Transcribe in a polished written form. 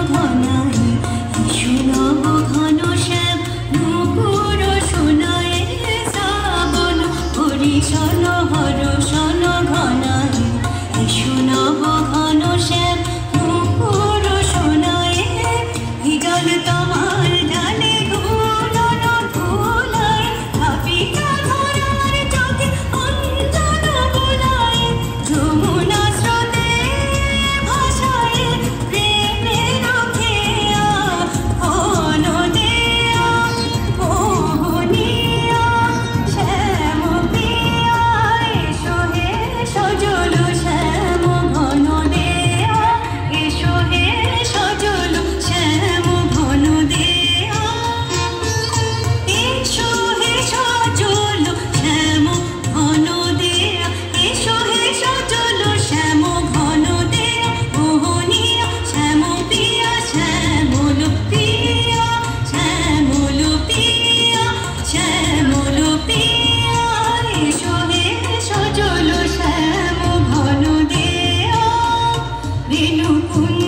ঘনাই এসো নব ঘন শ্যাম নুপুর শোনায় শ্রাবণ হরিশন হরষণ ঘনাই এসো নব ঘন শ্যাম নুপুর শোনায় হিজল তোমার ডালে ঘূর্ণন ধুলায় ধাপিকা ধরার চোখে অঞ্জন বোলায় যমুনা স্রোতে ভাসায় প্রেমের খেয়া ঘন দেয়া মোহনিয়া শ্যাম প্রিয়া এসো হে সজল শ্যাম ঘন দেয়া এসো হে সজল শ্যাম ঘন দেয়া এসো হে সজল শ্যাম ঘন দেয়া এসো হে সজল শ্যাম ঘন দেয়া মোহনিয়া শ্যাম প্রিয়া শ্যামল প্রিয়া শ্যামল প্রিয়া শ্যামল প্রিয়া এসো হে সজল শ্যাম ঘন দেয়া রেণুকুঞ্জ